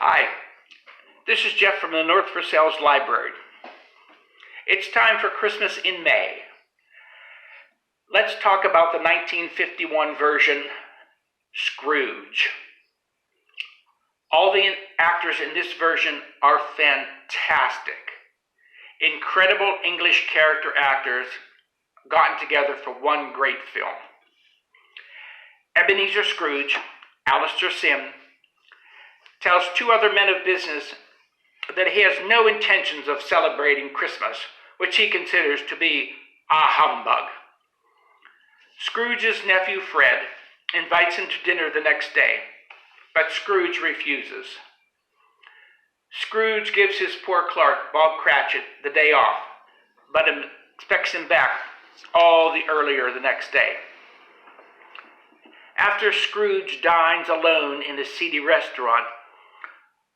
Hi, this is Jeff from the North Versailles Library. It's time for Christmas in May. Let's talk about the 1951 version, Scrooge. All the actors in this version are fantastic. Incredible English character actors gotten together for one great film. Ebenezer Scrooge, Alistair Sim, tells two other men of business that he has no intentions of celebrating Christmas, which he considers to be a humbug. Scrooge's nephew Fred invites him to dinner the next day, but Scrooge refuses. Scrooge gives his poor clerk, Bob Cratchit, the day off, but expects him back all the earlier the next day. After Scrooge dines alone in a seedy restaurant,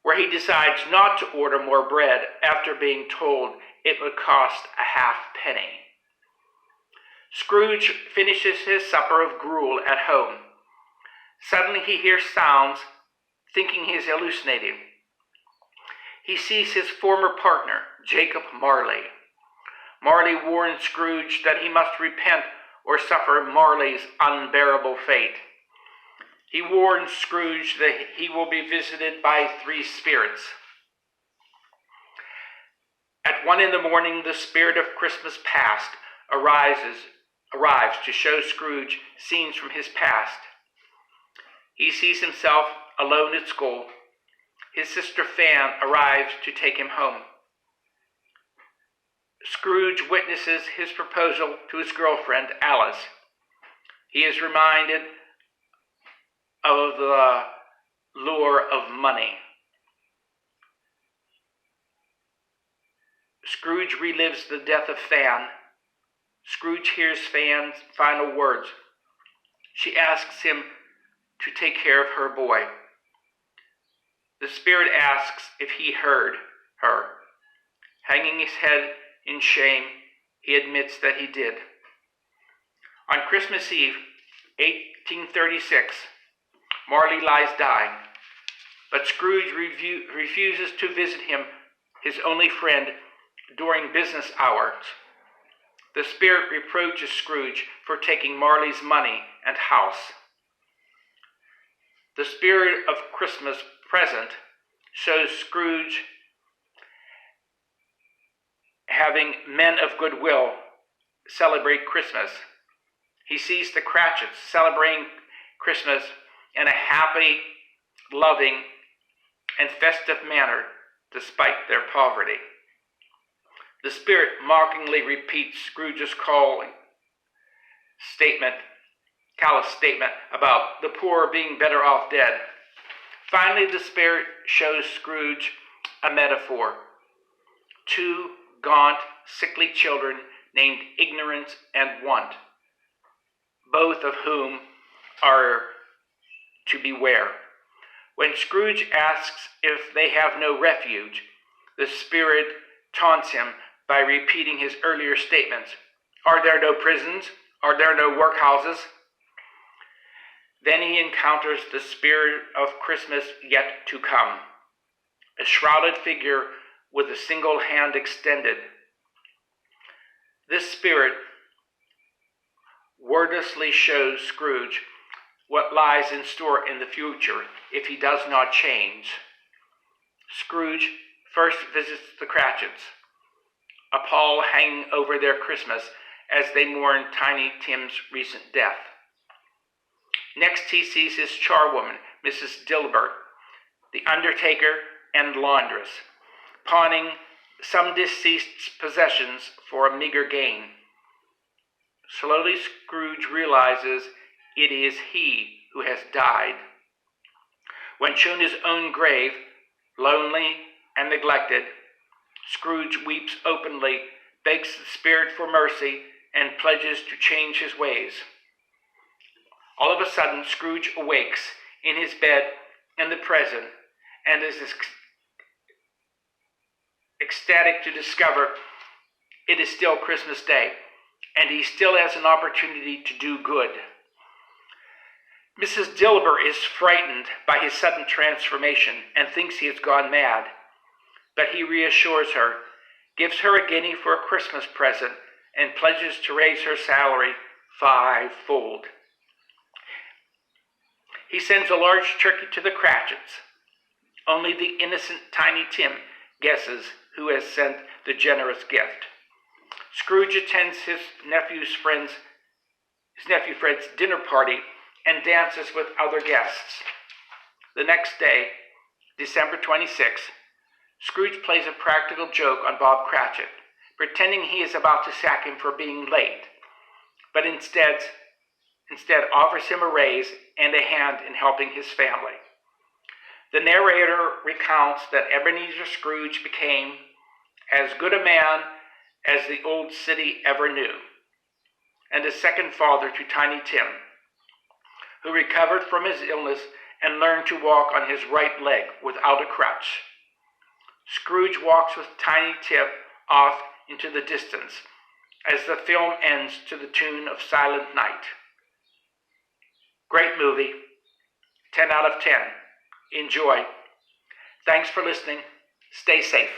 where he decides not to order more bread after being told it would cost a halfpenny. Scrooge finishes his supper of gruel at home. Suddenly he hears sounds, thinking he is hallucinating. He sees his former partner, Jacob Marley. Marley warns Scrooge that he must repent or suffer Marley's unbearable fate. He warns Scrooge that he will be visited by three spirits. At 1 a.m, the spirit of Christmas past arrives to show Scrooge scenes from his past. He sees himself alone at school. His sister Fan arrives to take him home. Scrooge witnesses his proposal to his girlfriend, Alice. He is reminded of the lure of money. Scrooge relives the death of Fan. Scrooge hears Fan's final words. She asks him to take care of her boy. The spirit asks if he heard her. Hanging his head in shame, he admits that he did. On Christmas Eve, 1836, Marley lies dying, but Scrooge refuses to visit him, his only friend, during business hours. The spirit reproaches Scrooge for taking Marley's money and house. The spirit of Christmas present shows Scrooge having men of goodwill celebrate Christmas. He sees the Cratchits celebrating Christmas in a happy, loving, and festive manner despite their poverty. The spirit mockingly repeats Scrooge's callous statement about the poor being better off dead. Finally, the spirit shows Scrooge a metaphor. Two gaunt, sickly children named Ignorance and Want, both of whom are to beware. When Scrooge asks if they have no refuge, the spirit taunts him by repeating his earlier statements. Are there no prisons? Are there no workhouses? Then he encounters the spirit of Christmas yet to come, a shrouded figure with a single hand extended. This spirit wordlessly shows Scrooge what lies in store in the future if he does not change. Scrooge first visits the Cratchits, a pall hanging over their Christmas as they mourn Tiny Tim's recent death. Next he sees his charwoman, Mrs. Dilbert, the undertaker and laundress, pawning some deceased's possessions for a meager gain. Slowly Scrooge realizes it is he who has died. When shown his own grave, lonely and neglected, Scrooge weeps openly, begs the spirit for mercy, and pledges to change his ways. All of a sudden, Scrooge awakes in his bed in the present and is ecstatic to discover it is still Christmas Day, and he still has an opportunity to do good. Mrs. Dilber is frightened by his sudden transformation and thinks he has gone mad, but he reassures her, gives her a guinea for a Christmas present, and pledges to raise her salary 5-fold. He sends a large turkey to the Cratchits. Only the innocent Tiny Tim guesses who has sent the generous gift. Scrooge attends his nephew Fred's dinner party and dances with other guests. The next day, December 26th, Scrooge plays a practical joke on Bob Cratchit, pretending he is about to sack him for being late, but instead offers him a raise and a hand in helping his family. The narrator recounts that Ebenezer Scrooge became as good a man as the old city ever knew, and a second father to Tiny Tim, who recovered from his illness and learned to walk on his right leg without a crutch. Scrooge walks with Tiny Tim off into the distance as the film ends to the tune of Silent Night. Great movie. 10 out of 10. Enjoy. Thanks for listening. Stay safe.